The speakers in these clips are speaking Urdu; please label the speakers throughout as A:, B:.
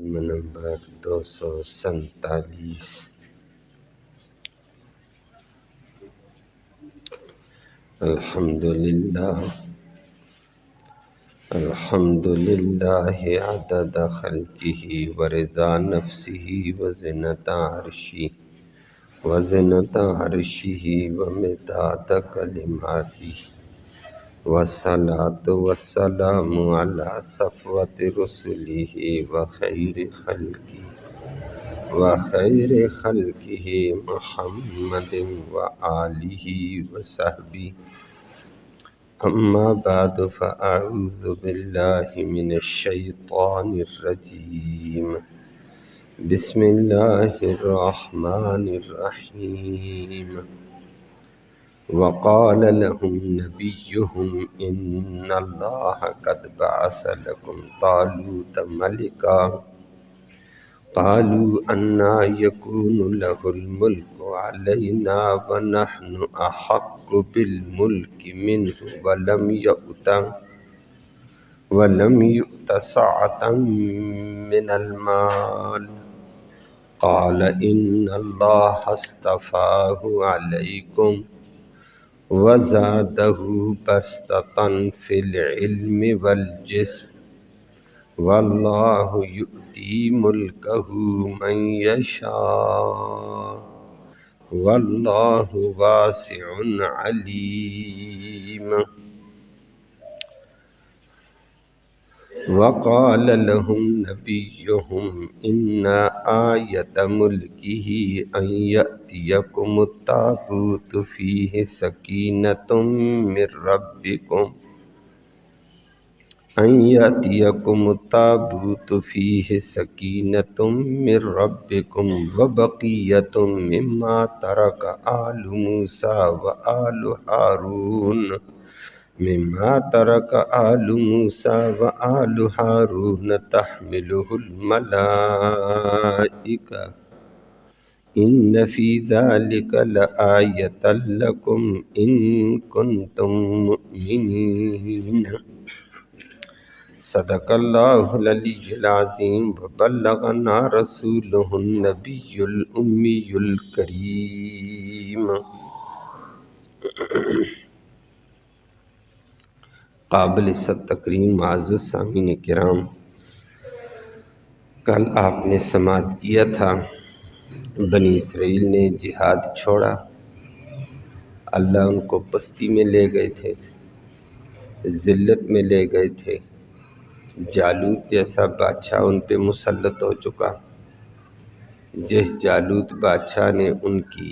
A: نمبر 247۔ الحمد للہ عدد خلقہ ورضا نفسہ وزنة عرشہ ومداد کلماتہ، والصلاة والسلام علی صفوة رسلہ وخیر خلقہ محمد وآلہ وصحبہ، اما بعد فاعوذ باللہ من الشیطان الرجیم، بسم اللہ الرحمن الرحیم۔ وقال لهم نبيهم إن الله قد بعث لكم طالوت ملكا، قالوا أنى يكون له الملك علينا ونحن أحق بالملك منه ولم يؤت سعة من المال، قال إن الله اصطفاه عليكم وزاده بسطة في العلم والجسم، والله يؤتي ملكه من يشاء والله واسع عليم۔ وقال لهم نبيهم إن آية ملكه أن يأتيكم التابوت فيه سكينة من ربكم وبقية مما ترك آل موسى وآل هارون تحمله الملائكة، إن في ذلك لآية لكم إن كنتم مؤمنين۔ صدق اللہ العلی العظیم، وبلغنا رسولہ النبی الامی الکریم۔ قابل تکریم معزز سامعین کرام، کل آپ نے سماعت کیا تھا بنی اسرائیل نے جہاد چھوڑا، اللہ ان کو پستی میں لے گئے تھے، ذلت میں لے گئے تھے، جالوت جیسا بادشاہ ان پہ مسلط ہو چکا، جس جالوت بادشاہ نے ان کی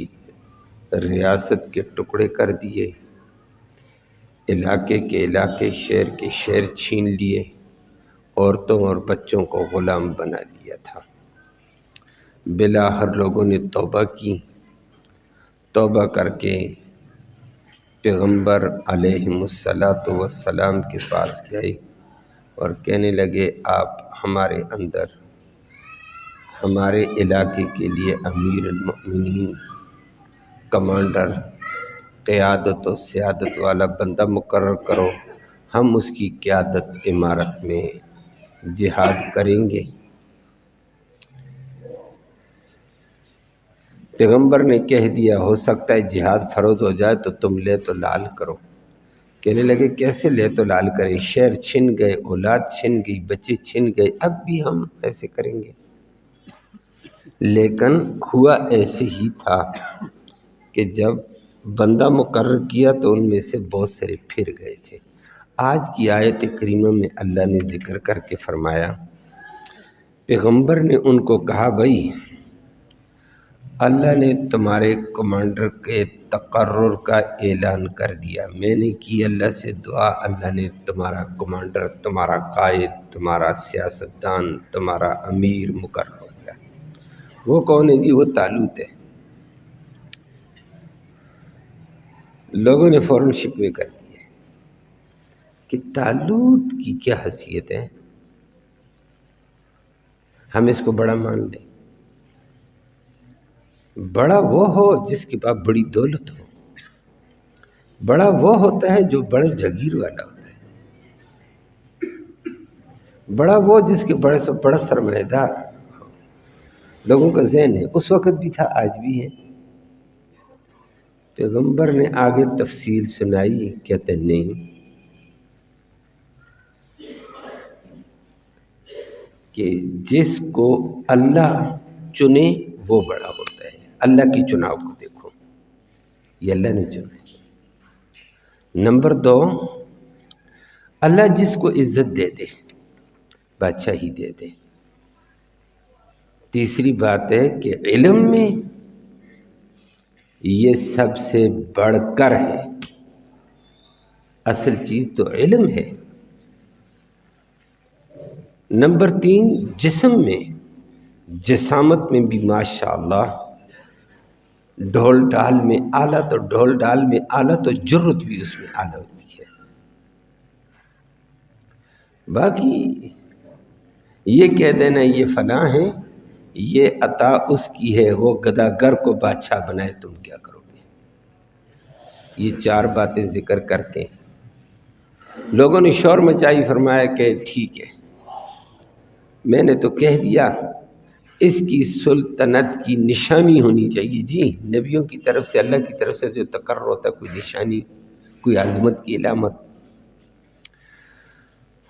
A: ریاست کے ٹکڑے کر دیے، علاقے کے علاقے، شہر کے شہر چھین لیے، عورتوں اور بچوں کو غلام بنا لیا تھا۔ بالآخر لوگوں نے توبہ کی، توبہ کر کے پیغمبر علیہ السلام کے پاس گئے اور کہنے لگے آپ ہمارے اندر ہمارے علاقے کے لیے امیر المؤمنین، کمانڈر، قیادت و سیادت والا بندہ مقرر کرو، ہم اس کی قیادت امارت میں جہاد کریں گے۔ پیغمبر نے کہہ دیا ہو سکتا ہے جہاد فرض ہو جائے تو تم لے تو لال کرو۔ کہنے لگے کیسے لے تو لال کریں، شہر چھن گئے، اولاد چھن گئی، بچے چھن گئے، اب بھی ہم ایسے کریں گے؟ لیکن ہوا ایسے ہی تھا کہ جب بندہ مقرر کیا تو ان میں سے بہت سارے پھر گئے تھے۔ آج کی آیت کریمہ میں اللہ نے ذکر کر کے فرمایا، پیغمبر نے ان کو کہا بھائی اللہ نے تمہارے کمانڈر کے تقرر کا اعلان کر دیا، میں نے کی اللہ سے دعا، اللہ نے تمہارا کمانڈر، تمہارا قائد، تمہارا سیاستدان، تمہارا امیر مقرر ہو گیا۔ وہ کون ہے جی؟ وہ طالوت ہے۔ لوگوں نے فوراً شکوے کر دیے کہ طالوت کی کیا حیثیت ہے، ہم اس کو بڑا مان لیں۔ بڑا وہ ہو جس کے پاس بڑی دولت ہو، بڑا وہ ہوتا ہے جو بڑے جگیر والا ہوتا ہے، بڑا وہ جس کے بڑے سے بڑا سرمایہ دار لوگوں کا ذہن ہے، اس وقت بھی تھا، آج بھی ہے۔ پیغمبر نے آگے تفصیل سنائی، کہتے نہیں کہ جس کو اللہ چنے وہ بڑا ہوتا ہے۔ اللہ کی چناؤ کو دیکھو، یہ اللہ نے چنا ہے۔ نمبر 2، اللہ جس کو عزت دے دے، بادشاہی دے دے۔ تیسری بات ہے کہ علم میں یہ سب سے بڑھ کر ہے، اصل چیز تو علم ہے۔ نمبر 3، جسم میں، جسامت میں بھی ماشاءاللہ ڈھول ڈال میں اعلیٰ، تو ڈھول ڈال میں اعلیٰ تو جرت بھی اس میں اعلیٰ ہوتی ہے۔ باقی یہ کہہ دینا یہ فلاں ہے، یہ عطا اس کی ہے، وہ گداگر کو بادشاہ بنائے، تم کیا کرو گے؟ یہ 4 باتیں ذکر کر کے لوگوں نے شور مچائی، فرمایا کہ ٹھیک ہے، میں نے تو کہہ دیا، اس کی سلطنت کی نشانی ہونی چاہیے۔ جی، نبیوں کی طرف سے، اللہ کی طرف سے جو تقرر ہوتا ہے، کوئی نشانی، کوئی عظمت کی علامت۔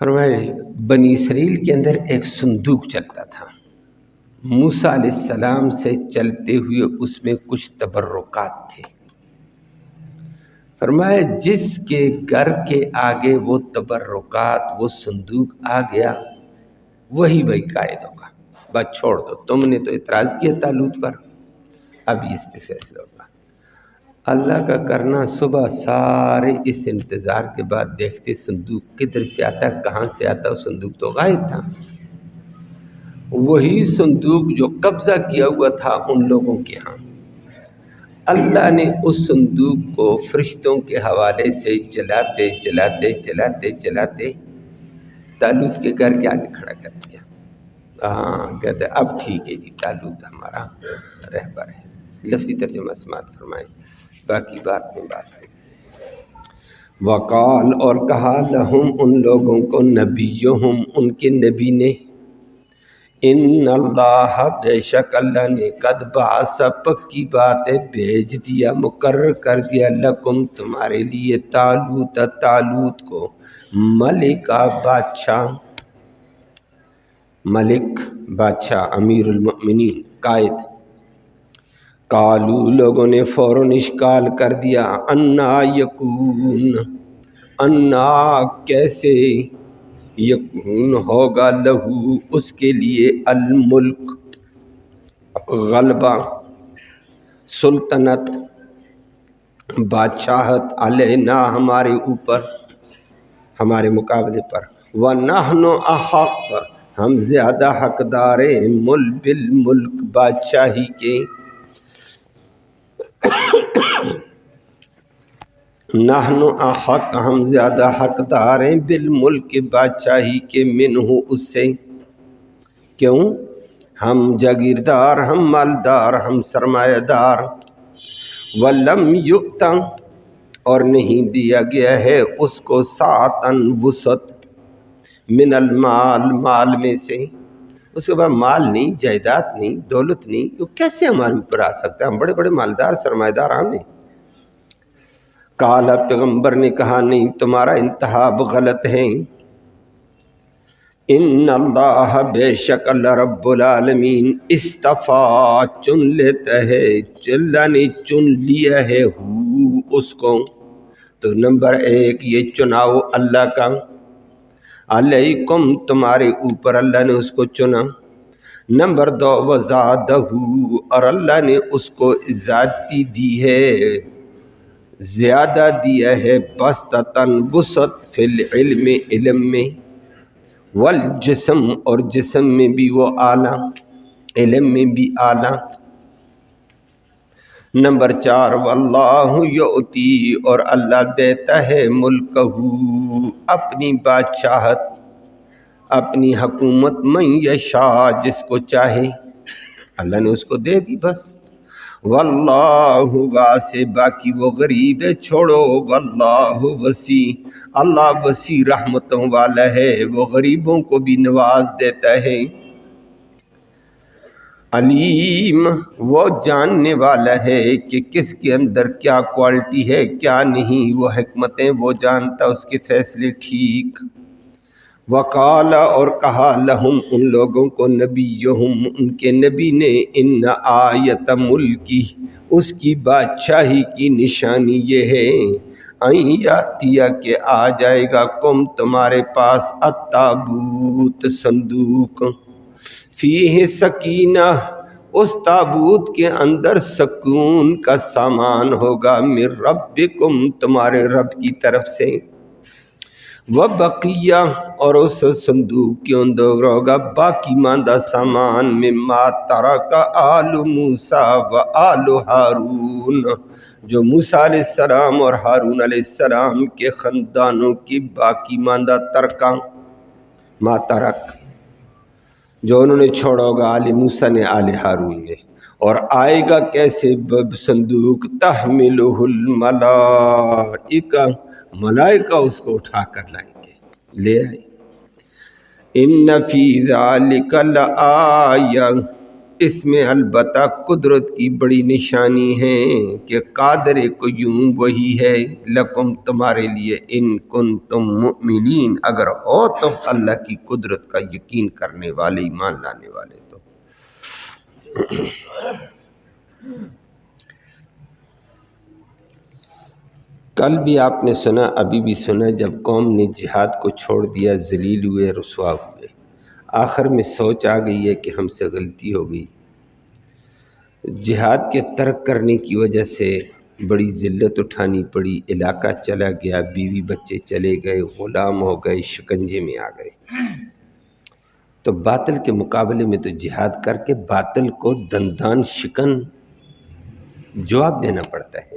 A: فرمایا بنی اسرائیل کے اندر ایک صندوق چلتا تھا، موسیٰ علیہ السلام سے چلتے ہوئے اس میں کچھ تبرکات تھے۔ فرمایا جس کے گھر کے آگے وہ تبرکات، وہ صندوق آ گیا، وہی بھائی قائد ہوگا۔ بات چھوڑ دو، تم نے تو اعتراض کیا طالوت پر، اب اس پہ فیصلہ ہوگا۔ اللہ کا کرنا، صبح سارے اس انتظار کے بعد دیکھتے صندوق کدھر سے آتا، کہاں سے آتا، صندوق تو غائب تھا۔ وہی صندوق جو قبضہ کیا ہوا تھا ان لوگوں کے ہاں، اللہ نے اس صندوق کو فرشتوں کے حوالے سے چلاتے چلاتے چلاتے چلاتے طالوت کے گھر کے آگے کھڑا کر دیا۔ کہتے اب ٹھیک ہے جی، طالوت ہمارا رہبر ہے۔ لفظی ترجمہ سماعت فرمائیں، باقی بات میں بات آئے گی۔ وقال، اور کہا، لہم ان لوگوں کو، نبیہم ان کے نبی نے، ان اللہ بے شک اللہ نے، قد بعث پکی بات ہے بھیج دیا، مقرر کر دیا، لکم تمہارے لیے، طالوت طالوت کو، ملکا بادشاہ، ملک بادشاہ، امیر المؤمنین، قائد۔ قالو لوگوں نے فوراً اشکال کر دیا، انا یکون، انا کیسے، یکون ہوگا، لہو اس کے لیے، الملک غلبہ، سلطنت، بادشاہت، علینا ہمارے اوپر، ہمارے مقابلے پر، وَنَحْنُ أَحَقُّ ہم زیادہ حقدار ہیں، بالملک بادشاہی کے، نحن احق ہم زیادہ حقدار ہیں، بالملک بادشاہی کے، منہ اس سے، کیوں؟ ہم جاگیردار، ہم مالدار، ہم سرمایہ دار۔ وَلَمْ يُؤْتَ اور نہیں دیا گیا ہے اس کو، سعتاً وسعت، من المال مال میں سے، اس کے بعد مال نہیں، جائیداد نہیں، دولت نہیں، وہ کیسے ہمارے اوپر آ سکتا ہے؟ ہم بڑے بڑے مالدار سرمایہ دار ہم ہیں۔ کالا پیغمبر نے کہا، نہیں، تمہارا انتخاب غلط ہے۔ ان اللہ بے شک اللہ رب العالمین، اصطفیٰ چن لیتا ہے، اللہ نے چن لیا ہے، اس کو، تو نمبر 1 یہ چناؤ اللہ کا، علیکم تمہارے اوپر اللہ نے اس کو چنا۔ نمبر 2 وزادہ، اور اللہ نے اس کو زیادتی دی ہے، زیادہ دیا ہے، بسطتاً وسعت، فی العلم علم میں، والجسم اور جسم میں بھی وہ اعلیٰ، علم میں بھی اعلیٰ۔ نمبر 4 واللہ یؤتی، اور اللہ دیتا ہے، ملکہ اپنی بادشاہت، اپنی حکومت، من یشاء جس کو چاہے، اللہ نے اس کو دے دی بس۔ واللہ واسع، باقی وہ غریب ہے چھوڑو، واللہ وسیع، اللہ وسیع رحمتوں والا ہے، وہ غریبوں کو بھی نواز دیتا ہے، علیم وہ جاننے والا ہے کہ کس کے اندر کیا کوالٹی ہے کیا نہیں، وہ حکمتیں وہ جانتا، اس کے فیصلے ٹھیک۔ وقال اور کہا لہم ان لوگوں کو نبیہم ان کے نبی نے، ان آیت ملکی اس کی بادشاہی کی نشانی یہ ہے، این یاتیہ کہ آ جائے گا کم تمہارے پاس التابوت صندوق، فیہ سکینہ اس تابوت کے اندر سکون کا سامان ہوگا، من ربکم تمہارے رب کی طرف سے، وبقیہ اور اس صندوق کے اندر ہوگا باقی ماندہ سامان، مما ترک آل موسیٰ و آل ہارون جو موسیٰ علیہ السلام اور ہارون علیہ السلام کے خاندانوں کی باقی ماندہ ترکہ، ما ترک جو انہوں نے چھوڑا ہوگا آل موسیٰ نے آل ہارون نے، اور آئے گا کیسے صندوق، تحملہ الملائکہ ملائکہ اس کو اٹھا کر لائیں گے، لے آئے، ان فی ذالک لآیہ اس میں البتہ قدرت کی بڑی نشانی ہے کہ قادر قیوم وہی ہے، لکم تمہارے لیے، ان کنتم مؤمنین اگر ہو تم اللہ کی قدرت کا یقین کرنے والے ایمان لانے والے تو۔ کل بھی آپ نے سنا، ابھی بھی سنا، جب قوم نے جہاد کو چھوڑ دیا ذلیل ہوئے رسوا ہوئے، آخر میں سوچ آ گئی ہے کہ ہم سے غلطی ہو گئی، جہاد کے ترک کرنے کی وجہ سے بڑی ذلت اٹھانی پڑی، علاقہ چلا گیا، بیوی بچے چلے گئے، غلام ہو گئے، شکنجے میں آ گئے، تو باطل کے مقابلے میں تو جہاد کر کے باطل کو دندان شکن جواب دینا پڑتا ہے،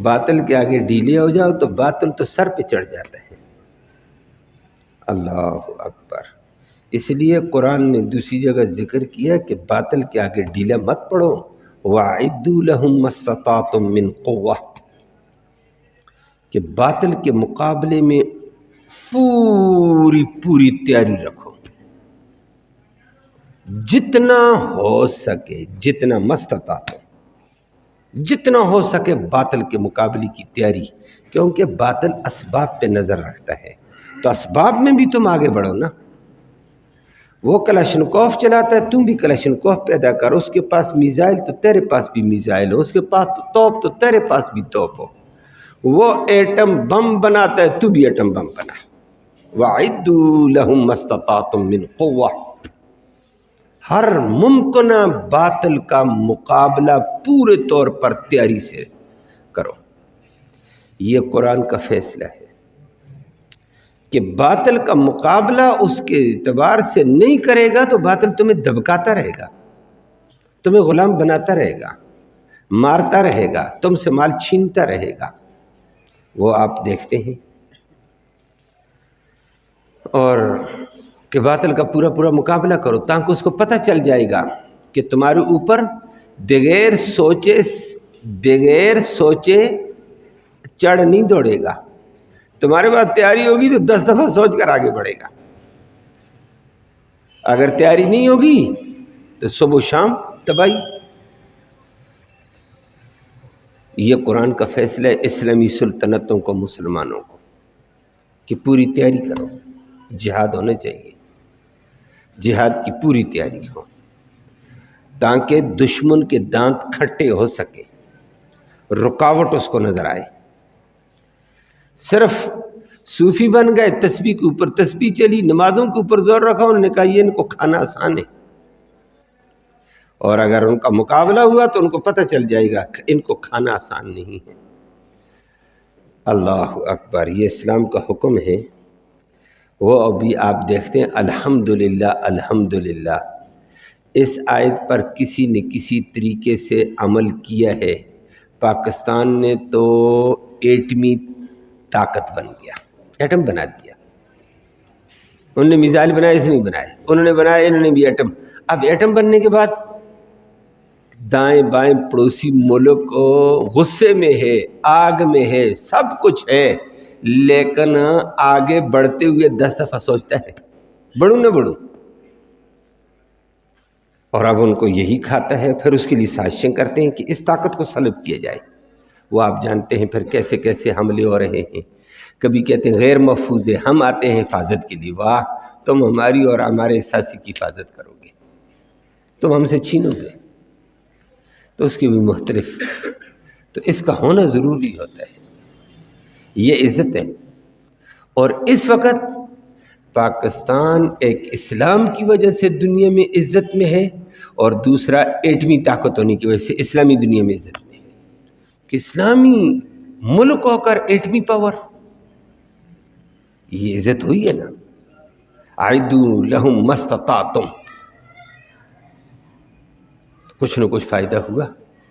A: باطل کے آگے ڈھیلے ہو جاؤ تو باطل تو سر پہ چڑھ جاتا ہے۔ اللہ اکبر، اس لیے قرآن نے دوسری جگہ ذکر کیا کہ باطل کے آگے ڈھیلا مت پڑو، وَأَعِدُّوا لَهُم مَّا اسْتَطَعْتُم مِّن قُوَّةٍ کہ باطل کے مقابلے میں پوری تیاری رکھو، جتنا ہو سکے، جتنا مستطاعت جتنا ہو سکے باطل کے مقابلے کی تیاری، کیونکہ باطل اسباب پہ نظر رکھتا ہے، تو اسباب میں بھی تم آگے بڑھو نا، وہ کلاشنکوف چلاتا ہے تم بھی کلاشنکوف پیدا کرو، اس کے پاس میزائل تو تیرے پاس بھی میزائل ہو، اس کے پاس توپ تو تیرے پاس بھی توپ ہو، وہ ایٹم بم بناتا ہے تو بھی ایٹم بم بنا، وَأَعِدُّوا لَهُم مَّا اسْتَطَعْتُم مِّن قُوَّةٍ ہر ممکنہ باطل کا مقابلہ پورے طور پر تیاری سے کرو، یہ قرآن کا فیصلہ ہے کہ باطل کا مقابلہ اس کے اعتبار سے نہیں کرے گا تو باطل تمہیں دبکاتا رہے گا، تمہیں غلام بناتا رہے گا، مارتا رہے گا، تم سے مال چھینتا رہے گا، وہ آپ دیکھتے ہیں، اور کہ باطل کا پورا مقابلہ کرو تاکہ اس کو پتہ چل جائے گا کہ تمہارے اوپر بغیر سوچے چڑھ نہیں دوڑے گا، تمہارے پاس تیاری ہوگی تو 10 دفعہ سوچ کر آگے بڑھے گا، اگر تیاری نہیں ہوگی تو صبح و شام تباہی۔ یہ قرآن کا فیصلہ ہے اسلامی سلطنتوں کو، مسلمانوں کو، کہ پوری تیاری کرو، جہاد ہونا چاہیے، جہاد کی پوری تیاری ہو تاکہ دشمن کے دانت کھٹے ہو سکے، رکاوٹ اس کو نظر آئے۔ صرف صوفی بن گئے، تسبیح کے اوپر تسبیح چلی، نمازوں کے اوپر زور رکھا، انہوں نے کہا یہ ان کو کھانا آسان ہے، اور اگر ان کا مقابلہ ہوا تو ان کو پتہ چل جائے گا کہ ان کو کھانا آسان نہیں ہے۔ اللہ اکبر، یہ اسلام کا حکم ہے، وہ ابھی آپ دیکھتے ہیں الحمدللہ اس آیت پر کسی نے کسی طریقے سے عمل کیا ہے، پاکستان نے تو ایٹمی طاقت بن گیا، ایٹم بنا دیا، انہوں نے میزائل بنائے، اس نے نہیں بنائے، انہوں نے بنایا، انہوں نے بھی ایٹم، اب ایٹم بننے کے بعد دائیں بائیں پڑوسی ملک غصے میں ہے، آگ میں ہے، سب کچھ ہے، لیکن آگے بڑھتے ہوئے 10 دفعہ سوچتا ہے بڑھوں نہ بڑھوں، اور اب ان کو یہی کھاتا ہے۔ پھر اس کے لیے سازشیں کرتے ہیں کہ اس طاقت کو سلب کیا جائے۔ وہ آپ جانتے ہیں پھر کیسے کیسے حملے ہو رہے ہیں۔ کبھی کہتے ہیں غیر محفوظ ہے، ہم آتے ہیں حفاظت کے لیے۔ واہ، تم ہماری اور ہمارے احساسی کی حفاظت کرو گے، تم ہم سے چھینو گے، تو اس کی بھی مختلف، تو اس کا ہونا ضروری ہوتا ہے۔ یہ عزت ہے۔ اور اس وقت پاکستان ایک اسلام کی وجہ سے دنیا میں عزت میں ہے، اور دوسرا ایٹمی طاقت ہونے کی وجہ سے اسلامی دنیا میں عزت میں ہے، کہ اسلامی ملک ہو کر ایٹمی پاور، یہ عزت ہوئی ہے نا۔ اعدوا لہم ما استطعتم، کچھ نہ کچھ فائدہ ہوا۔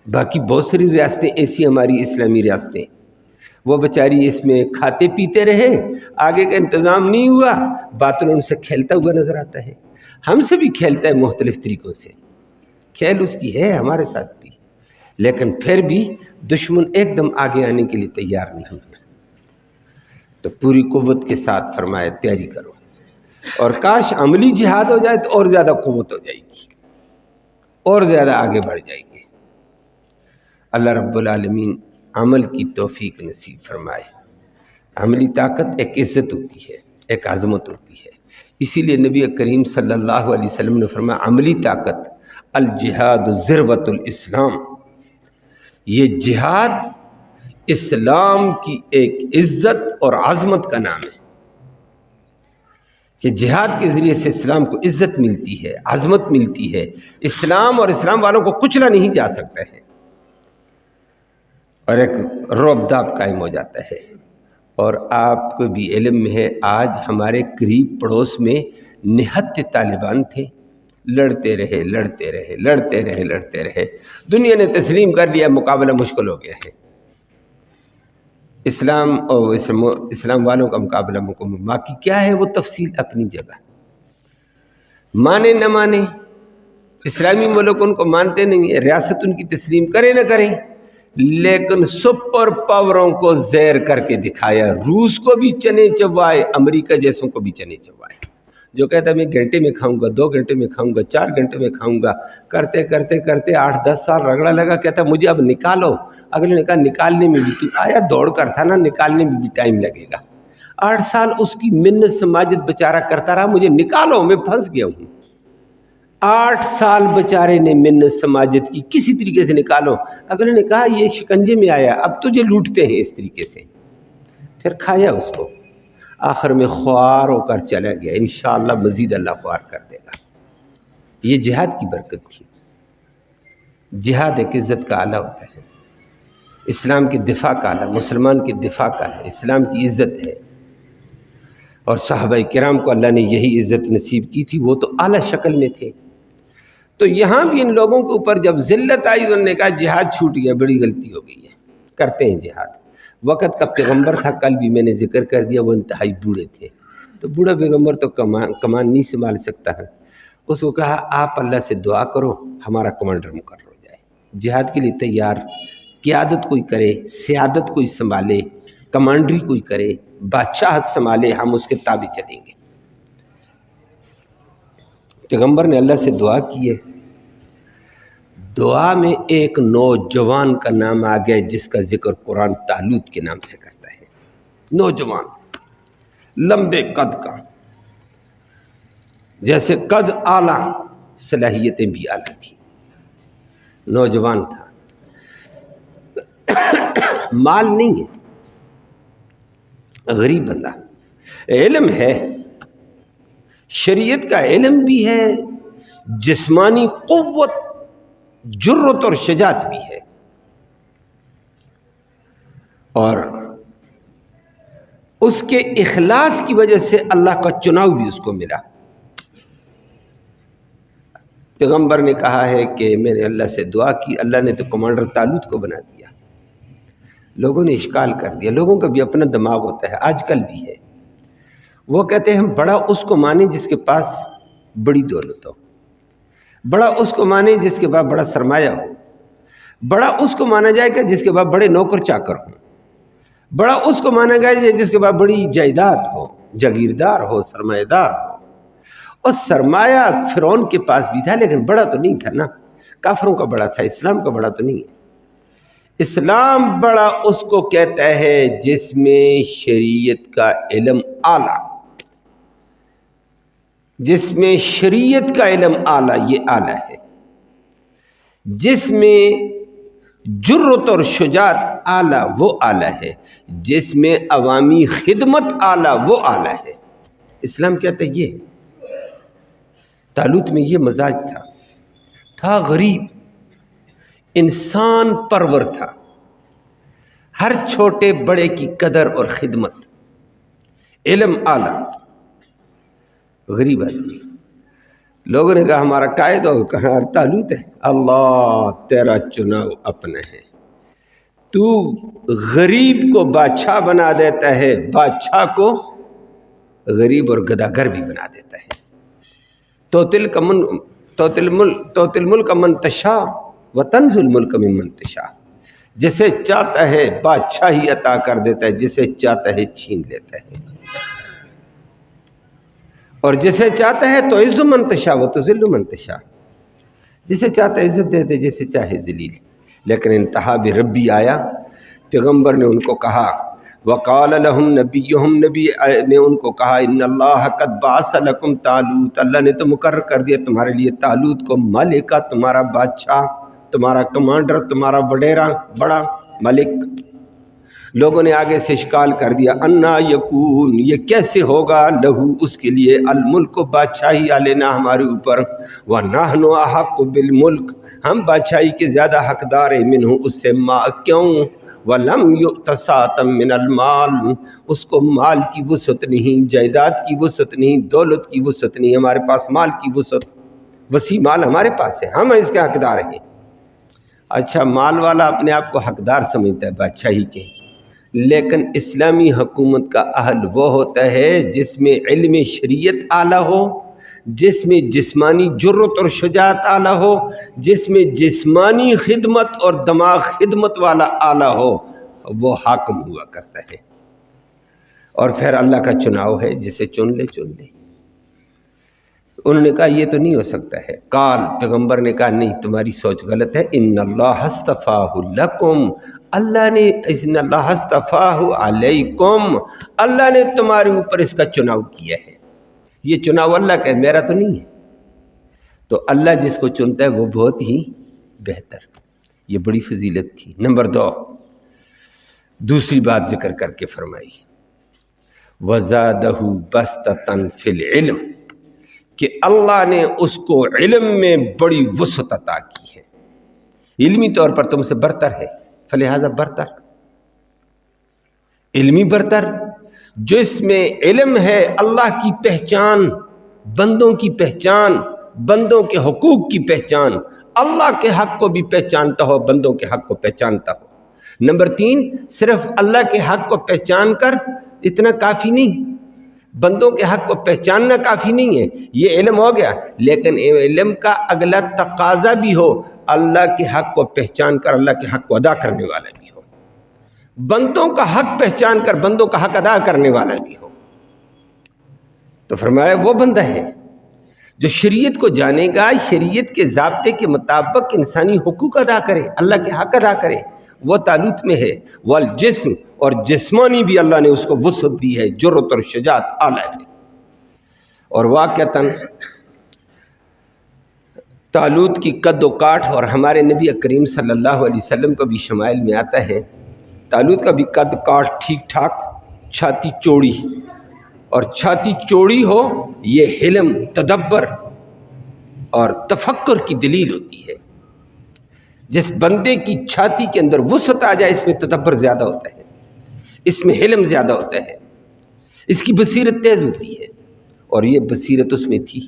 A: باقی بہت ساری ریاستیں ایسی ہماری اسلامی ریاستیں، وہ بیچاری اس میں کھاتے پیتے رہے، آگے کا انتظام نہیں ہوا، باطل ان سے کھیلتا ہوا نظر آتا ہے۔ ہم سے بھی کھیلتا ہے مختلف طریقوں سے، کھیل اس کی ہے ہمارے ساتھ بھی، لیکن پھر بھی دشمن ایک دم آگے آنے کے لیے تیار نہیں ہے۔ تو پوری قوت کے ساتھ فرمایا تیاری کرو، اور کاش عملی جہاد ہو جائے تو اور زیادہ قوت ہو جائے گی، اور زیادہ آگے بڑھ جائیں گے۔ اللہ رب العالمین عمل کی توفیق نصیب فرمائے۔ عملی طاقت ایک عزت ہوتی ہے، ایک عظمت ہوتی ہے۔ اسی لیے نبی کریم صلی اللہ علیہ وسلم نے فرمایا عملی طاقت الجہاد ذروۃ الاسلام، یہ جہاد اسلام کی ایک عزت اور عظمت کا نام ہے، کہ جہاد کے ذریعے سے اسلام کو عزت ملتی ہے، عظمت ملتی ہے، اسلام اور اسلام والوں کو کچلا نہیں جا سکتا ہے، اور ایک رعب داب قائم ہو جاتا ہے۔ اور آپ کو بھی علم ہے آج ہمارے قریب پڑوس میں نہتے طالبان تھے، لڑتے رہے لڑتے رہے لڑتے رہے لڑتے رہے، دنیا نے تسلیم کر لیا، مقابلہ مشکل ہو گیا ہے، اسلام اور اسلام والوں کا مقابلہ مکمل۔ باقی کیا ہے وہ تفصیل اپنی جگہ، مانے نہ مانے، اسلامی ملک ان کو مانتے نہیں ہیں، ریاست ان کی تسلیم کرے نہ کریں، لیکن سپر پاوروں کو زیر کر کے دکھایا، روس کو بھی چنے چوائے، امریکہ جیسوں کو بھی چنے چوائے، جو کہتا ہے میں گھنٹے میں کھاؤں گا، 2 گھنٹے میں کھاؤں گا، 4 گھنٹے میں کھاؤں گا، کرتے کرتے کرتے 8-10 سال رگڑا لگا، کہتا ہے مجھے اب نکالو۔ اگلے نے کہا نکالنے میں بھی تو آیا دوڑ کر تھا نا، نکالنے میں بھی ٹائم لگے گا۔ 8 سال اس کی منت سماجت بیچارہ کرتا رہا، مجھے نکالو میں پھنس گیا ہوں۔ 8 سال بیچارے نے منت سماجت کی، کسی طریقے سے نکالو۔ اگلے نے کہا یہ شکنجے میں آیا، اب تجھے لوٹتے ہیں اس طریقے سے، پھر کھایا اس کو، آخر میں خوار ہو کر چلا گیا۔ انشاءاللہ مزید اللہ خوار کر دے گا۔ یہ جہاد کی برکت تھی۔ جہاد ایک عزت کا آلہ ہوتا ہے، اسلام کے دفاع کا آلہ، مسلمان کے دفاع کا ہے، اسلام کی عزت ہے، اور صحابہ کرام کو اللہ نے یہی عزت نصیب کی تھی، وہ تو اعلیٰ شکل میں تھے۔ تو یہاں بھی ان لوگوں کے اوپر جب ذلت آئی تو انہوں نے کہا جہاد چھوٹ گیا، بڑی غلطی ہو گئی ہے، کرتے ہیں جہاد۔ وقت کا پیغمبر تھا، کل بھی میں نے ذکر کر دیا، وہ انتہائی بوڑھے تھے، تو بوڑھا پیغمبر تو کمان نہیں سنبھال سکتا ہے، اس کو کہا آپ اللہ سے دعا کرو ہمارا کمانڈر مقرر ہو جائے، جہاد کے لیے تیار، قیادت کوئی کرے، سیادت کوئی سنبھالے، کمانڈری کوئی کرے، بادشاہت سنبھالے، ہم اس کے تابع چلیں گے۔ پیغمبر نے اللہ سے دعا کی ہے، دعا میں ایک نوجوان کا نام آ گیا جس کا ذکر قرآن طالوت کے نام سے کرتا ہے۔ نوجوان، لمبے قد کا، جیسے قد اعلیٰ، صلاحیتیں بھی اعلیٰ تھیں، نوجوان تھا، مال نہیں ہے، غریب بندہ، علم ہے، شریعت کا علم بھی ہے، جسمانی قوت، جرت اور شجاعت بھی ہے، اور اس کے اخلاص کی وجہ سے اللہ کا چناؤ بھی اس کو ملا۔ پیغمبر نے کہا ہے کہ میں نے اللہ سے دعا کی، اللہ نے تو کمانڈر طالوت کو بنا دیا۔ لوگوں نے اشکال کر دیا، لوگوں کا بھی اپنا دماغ ہوتا ہے، آج کل بھی ہے، وہ کہتے ہیں ہم بڑا اس کو مانیں جس کے پاس بڑی دولت ہو، بڑا اس کو مانیں جس کے پاس بڑا سرمایہ ہو، بڑا اس کو مانا جائے گا جس کے بعد بڑے نوکر چاکر ہوں، بڑا اس کو مانا گیا جس کے بعد بڑی جائیداد ہو، جاگیردار ہو، سرمایہ دار ہو۔ اور سرمایہ فرعون کے پاس بھی تھا لیکن بڑا تو نہیں تھا نا، کافروں کا بڑا تھا، اسلام کا بڑا تو نہیں ہے۔ اسلام بڑا اس کو کہتا ہے جس میں شریعت کا علم اعلیٰ، جس میں شریعت کا علم اعلیٰ، یہ اعلیٰ ہے، جس میں جرت اور شجاعت اعلیٰ، وہ اعلیٰ ہے، جس میں عوامی خدمت اعلیٰ، وہ اعلیٰ ہے۔ اسلام کہتا ہے یہ۔ طالوت میں یہ مزاج تھا غریب، انسان پرور تھا، ہر چھوٹے بڑے کی قدر اور خدمت، علم اعلیٰ، غریب آدمی۔ لوگوں نے کہا ہمارا قائد ہو، کہا طالوت ہے۔ اللہ تیرا چناؤ اپنا ہے، تو غریب کو بادشاہ بنا دیتا ہے، بادشاہ کو غریب اور گداگر بھی بنا دیتا ہے۔ توتل الملک من تشاء وتنزع الملک ممن تشاء، جسے چاہتا ہے بادشاہی عطا کر دیتا ہے، جسے چاہتا ہے چھین لیتا ہے، اور جسے چاہتا ہے تو عز من تشاء وتذل من تشاء، جسے چاہتا ہے عزت دے دے، جسے چاہے ذلیل۔ لیکن انتہا بھی ربی آیا، پیغمبر نے ان کو کہا، وقال لهم نبیہم، نبی نے ان کو کہا، ان اللہ قد بعث لکم طالوت، اللہ نے تو مقرر کر دیا تمہارے لیے طالوت کو، ملکہ، تمہارا بادشاہ، تمہارا کمانڈر، تمہارا وڈیرا، بڑا ملک۔ لوگوں نے آگے سے اشکال کر دیا، انا یکون، یہ کیسے ہوگا، لہو، اس کے لیے، الملک، بادشاہی، علینا، ہمارے اوپر، ونحن احق بالملک، ہم بادشاہی کے زیادہ حقدار ہیں، منہ، اس سے، ما، کیوں، وَلَمْ يُؤْتَ سَعْةً مِّنَ الْمَالِ، اس کو مال کی وسعت نہیں، جائیداد کی وسعت نہیں، دولت کی وسعت نہیں، ہمارے پاس مال کی وسعت، وسیع مال ہمارے پاس ہے، ہم اس کے حقدار ہیں۔ اچھا، مال والا اپنے آپ کو حقدار سمجھتا ہے بادشاہی کے، لیکن اسلامی حکومت کا اہل وہ ہوتا ہے جس میں علم شریعت اعلیٰ ہو، جس میں جسمانی جرت اور شجاعت اعلیٰ ہو، جس میں جسمانی خدمت اور دماغ خدمت والا اعلیٰ ہو، وہ حاکم ہوا کرتا ہے۔ اور پھر اللہ کا چناؤ ہے، جسے چن لے چن لے۔ انہوں نے کہا یہ تو نہیں ہو سکتا ہے، قال، پیغمبر نے کہا نہیں، تمہاری سوچ غلط ہے، ان اللہ اصطفاہ لکم، اللہ نے، ان اللہ اصطفاہ علیکم، اللہ نے تمہارے اوپر اس کا چناؤ کیا ہے، یہ چناؤ اللہ کا ہے، میرا تو نہیں ہے۔ تو اللہ جس کو چنتا ہے وہ بہت ہی بہتر، یہ بڑی فضیلت تھی۔ نمبر 2، دوسری بات ذکر کر کے فرمائی، وَزَادَهُ بَسْطَةً فِي الْعِلْمِ، کہ اللہ نے اس کو علم میں بڑی وسعت عطا کی ہے، علمی طور پر تم سے برتر ہے، فلہذا برتر، علمی برتر، جس میں علم ہے، اللہ کی پہچان، بندوں کی پہچان، بندوں کے حقوق کی پہچان، اللہ کے حق کو بھی پہچانتا ہو، بندوں کے حق کو پہچانتا ہو۔ نمبر 3، صرف اللہ کے حق کو پہچان کر اتنا کافی نہیں، بندوں کے حق کو پہچاننا کافی نہیں ہے، یہ علم ہو گیا، لیکن علم کا اگلا تقاضا بھی ہو، اللہ کے حق کو پہچان کر اللہ کے حق کو ادا کرنے والا بھی ہو، بندوں کا حق پہچان کر بندوں کا حق ادا کرنے والا بھی ہو۔ تو فرمایا وہ بندہ ہے جو شریعت کو جانے گا، شریعت کے ضابطے کے مطابق انسانی حقوق ادا کرے، اللہ کے حق ادا کرے، وہ طالوت میں ہے۔ والجسم، اور جسمانی بھی اللہ نے اس کو وسعت دی ہے، جرت اور شجاعت اعلیٰ ہے۔ اور واقعتاً طالوت کی قد و کاٹ، اور ہمارے نبی کریم صلی اللہ علیہ وسلم کو بھی شمائل میں آتا ہے، طالوت کا بھی قد کاٹ ٹھیک ٹھاک، چھاتی چوڑی، اور چھاتی چوڑی ہو یہ حلم، تدبر اور تفکر کی دلیل ہوتی ہے۔ جس بندے کی چھاتی کے اندر وسعت آ جائے، اس میں تدبر زیادہ ہوتا ہے، اس میں حلم زیادہ ہوتا ہے، اس کی بصیرت تیز ہوتی ہے، اور یہ بصیرت اس میں تھی،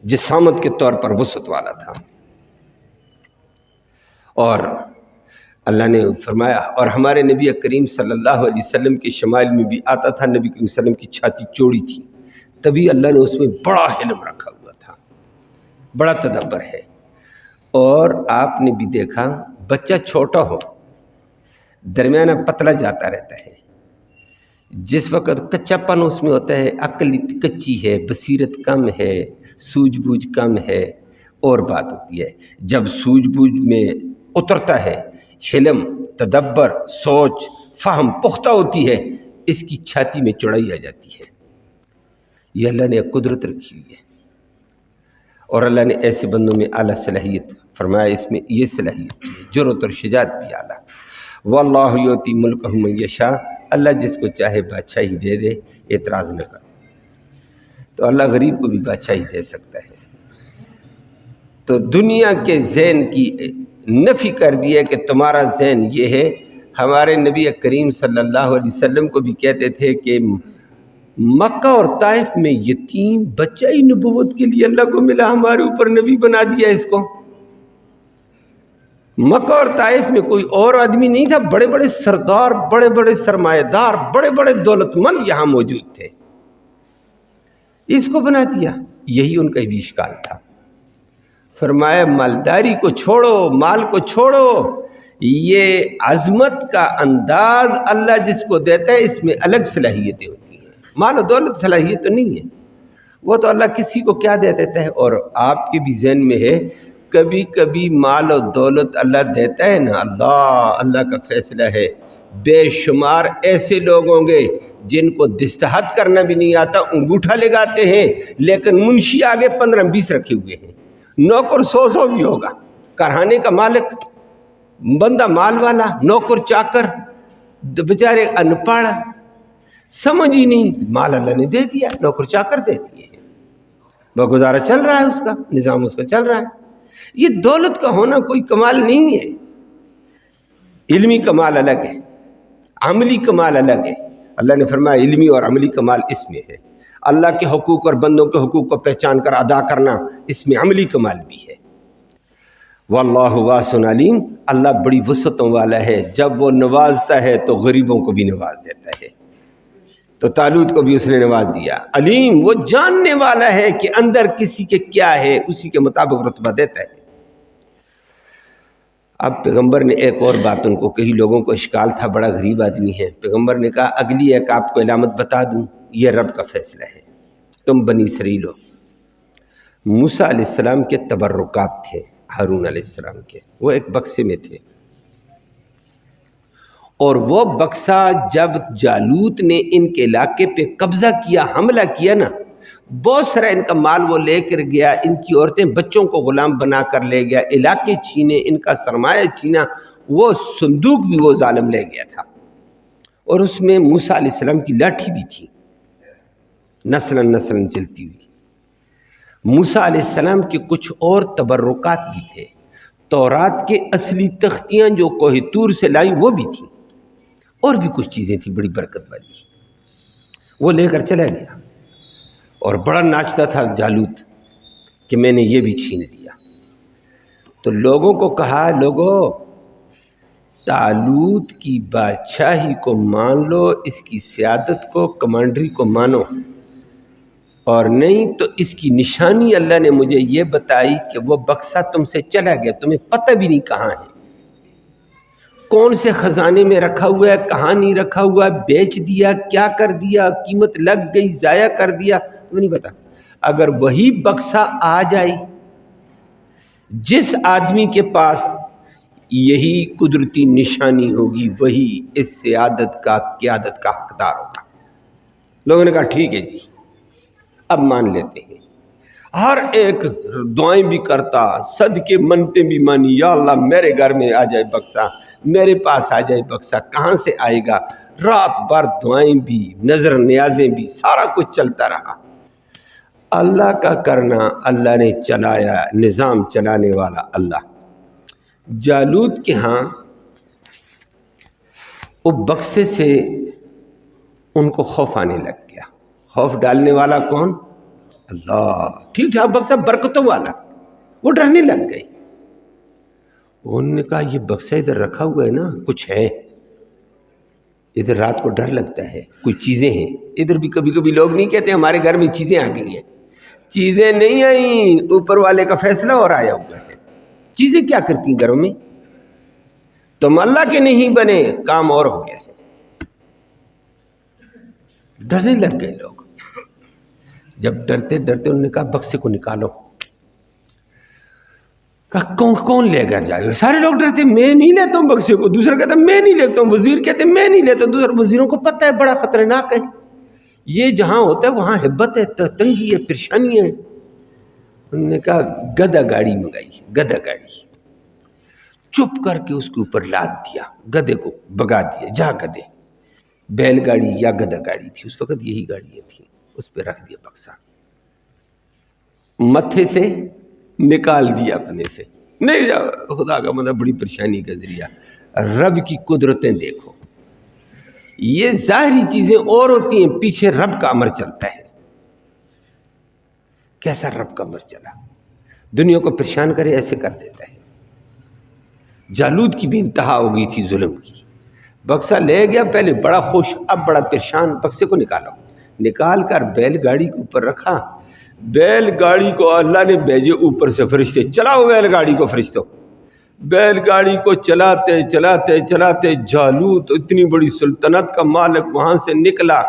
A: جسامت کے طور پر وسعت والا تھا۔ اور اللہ نے فرمایا، اور ہمارے نبی کریم صلی اللہ علیہ وسلم کے شمائل میں بھی آتا تھا، نبی کریم صلی اللہ علیہ وسلم کی چھاتی چوڑی تھی، تبھی اللہ نے اس میں بڑا علم رکھا ہوا تھا، بڑا تدبر ہے۔ اور آپ نے بھی دیکھا بچہ چھوٹا ہو، درمیانہ پتلا جاتا رہتا ہے، جس وقت کچا پن اس میں ہوتا ہے، عقل کچی ہے، بصیرت کم ہے، سوجھ بوجھ کم ہے، اور بات ہوتی ہے جب سوجھ بوجھ میں اترتا ہے، حلم، تدبر، سوچ، فہم پختہ ہوتی ہے، اس کی چھاتی میں چڑھائی آ جاتی ہے۔ یہ اللہ نے قدرت رکھی ہوئی ہے، اور اللہ نے ایسے بندوں میں اعلیٰ صلاحیت فرمایا، اس میں یہ صلاحیت ہے، جرأت اور شجاعت بھی اعلیٰ۔ واللہ یؤتی ملکہ من یشاء، اللہ جس کو چاہے بادشاہی دے دے، اعتراض نہ کرو۔ تو اللہ غریب کو بھی بادشاہی دے سکتا ہے۔ تو دنیا کے ذہن کی نفی کر دیا کہ تمہارا ذہن یہ ہے۔ ہمارے نبی کریم صلی اللہ علیہ وسلم کو بھی کہتے تھے کہ مکہ اور طائف میں یتیم بچہ ہی نبوت کے لیے اللہ کو ملا، ہمارے اوپر نبی بنا دیا اس کو۔ مکہ اور طائف میں کوئی اور آدمی نہیں تھا، بڑے بڑے سردار، بڑے بڑے سرمایہ دار، بڑے بڑے دولت مند یہاں موجود تھے، اس کو بنا دیا۔ یہی ان کا بھی اشکال تھا۔ فرمایا مالداری کو چھوڑو، مال کو چھوڑو، یہ عظمت کا انداز اللہ جس کو دیتا ہے اس میں الگ صلاحیتیں ہوتی ہیں، مال و دولت صلاحیت تو نہیں ہے، وہ تو اللہ کسی کو کیا دے دیتا ہے۔ اور آپ کے بھی ذہن میں ہے کبھی کبھی مال و دولت اللہ دیتا ہے نا، اللہ کا فیصلہ ہے، بے شمار ایسے لوگ ہوں گے جن کو دستخط کرنا بھی نہیں آتا، انگوٹھا لگاتے ہیں، لیکن منشی آگے 15-20 رکھے ہوئے ہیں، نوکر 100 بھی ہوگا، کارخانے کا مالک، بندہ مال والا، نوکر چاکر، بیچارے ان پڑھ، سمجھ ہی نہیں، مال اللہ نے دے دیا، نوکر چاکر دے دیے، وہ گزارا چل رہا ہے، اس کا نظام اس کا چل رہا ہے۔ یہ دولت کا ہونا کوئی کمال نہیں ہے، علمی کمال الگ ہے، عملی کمال الگ ہے۔ اللہ نے فرمایا علمی اور عملی کمال اس میں ہے، اللہ کے حقوق اور بندوں کے حقوق کو پہچان کر ادا کرنا، اس میں عملی کمال بھی ہے۔ واللہ واسع علیم، اللہ بڑی وسعتوں والا ہے، جب وہ نوازتا ہے تو غریبوں کو بھی نواز دیتا ہے، تو طالوت کو بھی اس نے نواز دیا۔ علیم، وہ جاننے والا ہے کہ اندر کسی کے کیا ہے، اسی کے مطابق رتبہ دیتا ہے۔ اب پیغمبر نے ایک اور بات ان کو کہی، لوگوں کو اشکال تھا، بڑا غریب آدمی ہے۔ پیغمبر نے کہا اگلی ایک آپ کو علامت بتا دوں، یہ رب کا فیصلہ ہے، تم بنی اسرائیل ہو۔ موسیٰ علیہ السلام کے تبرکات تھے، ہارون علیہ السلام کے، وہ ایک بکسے میں تھے، اور وہ بکسا جب جالوت نے ان کے علاقے پہ قبضہ کیا، حملہ کیا نا، بہت سارا ان کا مال وہ لے کر گیا، ان کی عورتیں بچوں کو غلام بنا کر لے گیا، علاقے چھینے، ان کا سرمایہ چھینا، وہ صندوق بھی وہ ظالم لے گیا تھا، اور اس میں موسیٰ علیہ السلام کی لاٹھی بھی تھی، نسلاً چلتی ہوئی۔ موسیٰ علیہ السلام کے کچھ اور تبرکات بھی تھے، تورات کے اصلی تختیاں جو کوہ طور سے لائیں وہ بھی تھیں، اور بھی کچھ چیزیں تھیں بڑی برکت والی، وہ لے کر چلا گیا، اور بڑا ناچتا تھا جالوت کہ میں نے یہ بھی چھین لیا۔ تو لوگوں کو کہا، لوگوں طالوت کی بادشاہی کو مان لو، اس کی سیادت کو، کمانڈری کو مانو، اور نہیں تو اس کی نشانی اللہ نے مجھے یہ بتائی کہ وہ بکسا تم سے چلا گیا، تمہیں پتہ بھی نہیں کہاں ہے، کون سے خزانے میں رکھا ہوا ہے، کہاں نہیں رکھا ہوا، بیچ دیا، کیا کر دیا، قیمت لگ گئی، ضائع کر دیا، تمہیں نہیں پتا۔ اگر وہی بکسا آ جائے، جس آدمی کے پاس یہی قدرتی نشانی ہوگی، وہی اس سیادت کا، قیادت کا حقدار ہوگا۔ لوگوں نے کہا ٹھیک ہے جی، اب مان لیتے ہیں۔ ہر ایک دعائیں بھی کرتا، صدقے منتیں بھی مانی، یا اللہ میرے گھر میں آ جائے بکسا، میرے پاس آ جائے بکسا، کہاں سے آئے گا؟ رات بھر دعائیں بھی، نظر نیازیں بھی، سارا کچھ چلتا رہا۔ اللہ کا کرنا، اللہ نے چلایا، نظام چلانے والا اللہ۔ جالوت کے ہاں وہ بکسے سے ان کو خوف آنے لگ گیا۔ خوف ڈالنے والا کون؟ اللہ۔ ٹھیک ٹھاک بکسا، برکتوں والا، وہ ڈرنے لگ گئی۔ انہوں نے کہا یہ بکسا ادھر رکھا ہوا ہے نا، کچھ ہے ادھر، رات کو ڈر لگتا ہے، کوئی چیزیں ہیں ادھر بھی۔ کبھی کبھی لوگ نہیں کہتے ہمارے گھر میں چیزیں آ گئی ہیں، چیزیں نہیں آئیں، اوپر والے کا فیصلہ اور آیا ہوا ہے۔ چیزیں کیا کرتی ہیں گھروں میں؟ تم اللہ کے نہیں بنے، کام اور ہو گیا ہے۔ ڈرنے لگ گئے لوگ۔ جب ڈرتے ڈرتے انہوں نے کہا بکسے کو نکالو۔ کہا کون لے کر جائے گا؟ سارے لوگ ڈرتے، میں نہیں لیتا ہوں بکسے کو، دوسرا کہتا میں نہیں لیتا ہوں، وزیر کہتے میں نہیں لیتا، دوسرا وزیروں کو پتہ ہے بڑا خطرناک ہے، یہ جہاں ہوتا ہے وہاں ہبت ہے، تنگی ہے، پریشانی ہے۔ انہوں نے کہا گدھا گاڑی منگائی، گدھا گاڑی چپ کر کے اس کے اوپر لاد دیا، گدھے کو بگا دیا، جا گدھے۔ بیل گاڑی یا گدھا گاڑی تھی اس وقت، یہی گاڑیاں تھیں، اس پہ رکھ دیا بکسا، متھے سے نکال دیا اپنے سے، نہیں جا خدا کا مطلب بڑی پریشانی کا ذریعہ۔ رب کی قدرتیں دیکھو، یہ ظاہری چیزیں اور ہوتی ہیں، پیچھے رب کا امر چلتا ہے۔ کیسا رب کا امر چلا، دنیا کو پریشان کرے ایسے کر دیتا ہے۔ جالود کی بھی انتہا ہو گئی تھی ظلم کی، بکسا لے گیا، پہلے بڑا خوش اب بڑا پریشان، بکسے کو نکالو، نکال کر بیل گاڑی کے اوپر رکھا۔ بیل گاڑی کو اللہ نے بھیجے اوپر سے فرشتے، چلاؤ بیل گاڑی کو فرشتوں۔ بیل گاڑی کو چلاتے چلاتے چلاتے جالوت اتنی بڑی سلطنت کا مالک وہاں سے نکلا،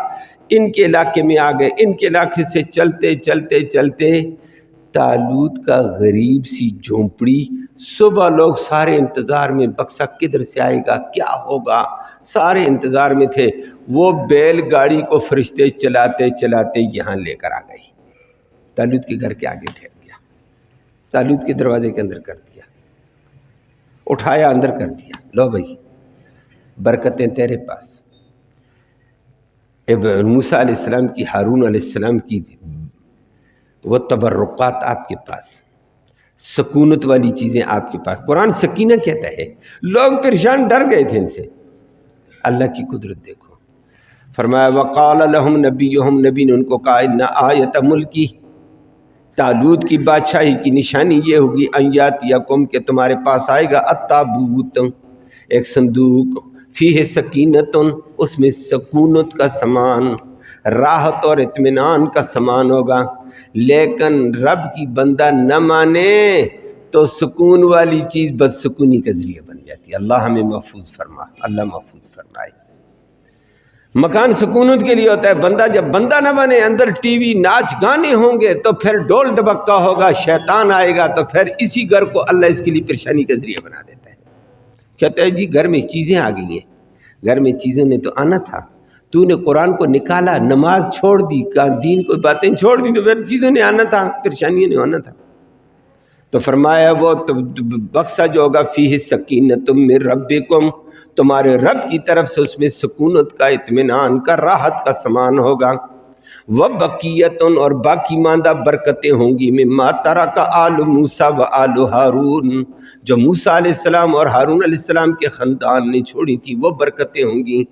A: ان کے علاقے میں آ گئے، ان کے علاقے سے چلتے چلتے چلتے طالوت کا غریب سی جھونپڑی۔ صبح لوگ سارے انتظار میں، بکسا کدھر سے آئے گا، کیا ہوگا، سارے انتظار میں تھے۔ وہ بیل گاڑی کو فرشتے چلاتے چلاتے یہاں لے کر آ گئی، طالوت کے گھر کے آگے ٹھہر دیا، طالوت کے دروازے کے اندر کر دیا، اٹھایا اندر کر دیا، لو بھائی برکتیں تیرے پاس۔ موسیٰ علیہ السلام کی، ہارون علیہ السلام کی وہ تبرکات آپ کے پاس، سکونت والی چیزیں آپ کے پاس۔ قرآن سکینہ کہتا ہے، لوگ پریشان ڈر گئے تھے ان سے، اللہ کی قدرت دیکھو۔ فرمایا وقال لهم نبیہم، نبی نے ان کو کہا ان آیت ملکی، طالوت کی بادشاہی کی نشانی یہ ہوگی ان یاتیکم، کہ تمہارے پاس آئے گا التابوت، ایک صندوق، فیہ سکینت، اس میں سکونت کا سامان، راحت اور اطمینان کا سامان ہوگا۔ لیکن رب کی بندہ نہ مانے تو سکون والی چیز بدسکونی کا ذریعہ بن جاتی ہے۔ اللہ ہمیں محفوظ فرما، اللہ محفوظ فرمائے۔ مکان سکونت کے لیے ہوتا ہے، بندہ جب بندہ نہ بنے، اندر ٹی وی ناچ گانے ہوں گے تو پھر ڈول ڈبکا ہوگا، شیطان آئے گا تو پھر اسی گھر کو اللہ اس کے لیے پریشانی کا ذریعہ بنا دیتا ہے۔ کہتا ہے جی گھر میں چیزیں آ گئی ہیں، گھر میں چیزوں نے تو آنا تھا، تو نے قرآن کو نکالا، نماز چھوڑ دی، دین کو باتیں چھوڑ دی، تو پھر چیزوں نے آنا تھا، پریشانیوں نے آنا تھا۔ تو فرمایا وہ بکسا جو ہوگا فیہ سکینۃ من ربکم، تمہارے رب کی طرف سے اس میں سکونت کا، اطمینان کا، راحت کا سامان ہوگا۔ وبقیۃ، اور باقی ماندہ برکتیں ہوں گی، مما ترک آل موسیٰ و آل ہارون، جو موسیٰ علیہ السلام اور ہارون علیہ السلام کے خاندان نے چھوڑی تھی، وہ برکتیں ہوں گی۔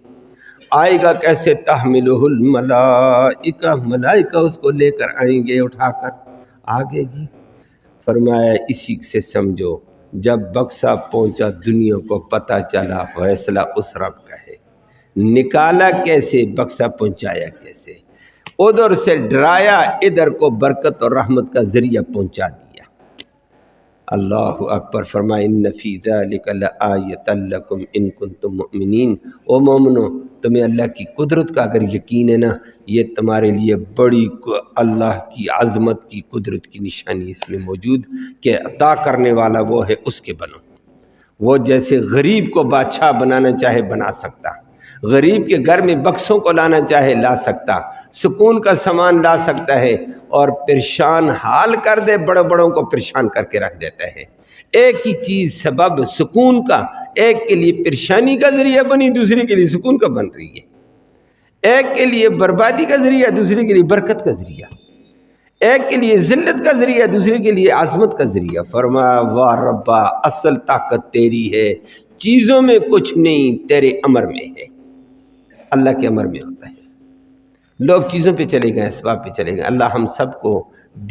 A: آئے گا کیسے؟ تحملہ الملائکہ، ملائکہ اس کو لے کر آئیں گے اٹھا کر۔ آگے جی فرمایا اسی سے سمجھو، جب بکسا پہنچا دنیا کو پتہ چلا فیصلہ اس رب کا ہے۔ نکالا کیسے، بکسا پہنچایا کیسے، ادھر سے ڈرایا، ادھر کو برکت اور رحمت کا ذریعہ پہنچا دیا۔ اللہ اکبر۔ فرمائے ان فی ذلک لآیۃ لکم ان کنتم مؤمنین، او مومنو تمہیں اللہ کی قدرت کا اگر یقین ہے نا، یہ تمہارے لیے بڑی اللہ کی عظمت کی، قدرت کی نشانی اس میں موجود، کہ عطا کرنے والا وہ ہے، اس کے بنو۔ وہ جیسے غریب کو بادشاہ بنانا چاہے بنا سکتا، غریب کے گھر میں بکسوں کو لانا چاہے لا سکتا، سکون کا سامان لا سکتا ہے، اور پریشان حال کر دے، بڑوں بڑوں کو پریشان کر کے رکھ دیتا ہے۔ ایک ہی چیز سبب سکون کا، ایک کے لیے پریشانی کا ذریعہ بنی، دوسرے کے لیے سکون کا بن رہی ہے۔ ایک کے لیے بربادی کا ذریعہ، دوسرے کے لیے برکت کا ذریعہ۔ ایک کے لیے ذلت کا ذریعہ، دوسرے کے لیے عظمت کا ذریعہ۔ فرمایا واہ ربا، اصل طاقت تیری ہے، چیزوں میں کچھ نہیں، تیرے امر میں ہے، اللہ کے امر میں ہوتا ہے۔ لوگ چیزوں پہ چلے گئے، اسباب پہ چلے گئے۔ اللہ ہم سب کو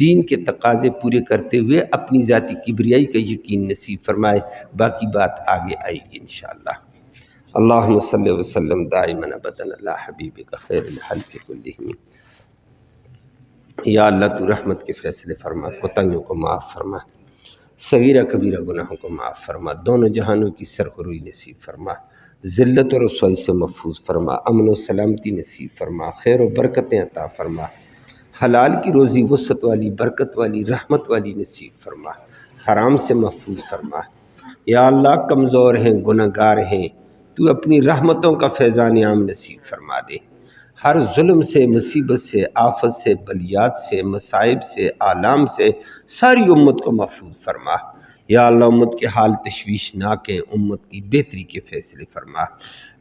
A: دین کے تقاضے پورے کرتے ہوئے اپنی ذاتی کبریائی کا یقین نصیب فرمائے۔ باقی بات آگے آئے گی انشاءاللہ۔ اللہم صلی وسلم دائما ابدا علی حبیبک خیر الخلق کلہم۔ یا اللہ تو رحمت کے فیصلے فرما، کوتاہیوں کو معاف فرما، صغیرہ کبیرہ گناہوں کو معاف فرما، دونوں جہانوں کی سرخروئی نصیب فرما، ذلت اور رسوائی سے محفوظ فرما، امن و سلامتی نصیب فرما، خیر و برکتیں عطا فرما، حلال کی روزی وسعت والی برکت والی رحمت والی نصیب فرما، حرام سے محفوظ فرما۔ یا اللہ کمزور ہیں گناہ گار ہیں، تو اپنی رحمتوں کا فیضان عام نصیب فرما دے، ہر ظلم سے، مصیبت سے، آفت سے، بلیات سے، مصائب سے، آلام سے ساری امت کو محفوظ فرما۔ یا اللہ امت کے حال تشویشناک ہیں، امت کی بہتری کے فیصلے فرما،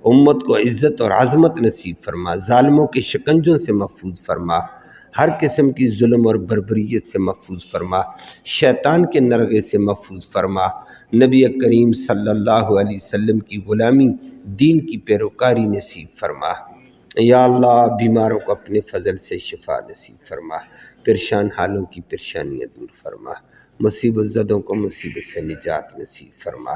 A: امت کو عزت اور عظمت نصیب فرما، ظالموں کے شکنجوں سے محفوظ فرما، ہر قسم کی ظلم اور بربریت سے محفوظ فرما، شیطان کے نرغے سے محفوظ فرما، نبی کریم صلی اللہ علیہ وسلم کی غلامی، دین کی پیروکاری نصیب فرما۔ یا اللہ بیماروں کو اپنے فضل سے شفا نصیب فرما، پریشان حالوں کی پریشانیاں دور فرما، مصیبت زدوں کو مصیبت سے نجات نصیب فرما۔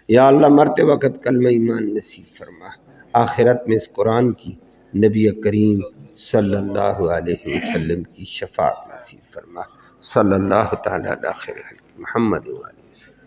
A: یا اللہ مرتے وقت کلمہ ایمان نصیب فرما، آخرت میں اس قرآن کی، نبی کریم صلی اللہ علیہ وسلم کی شفاعت نصیب فرما۔ صلی اللہ تعالیٰ علی خیر خلق محمد و آلہ وسلم۔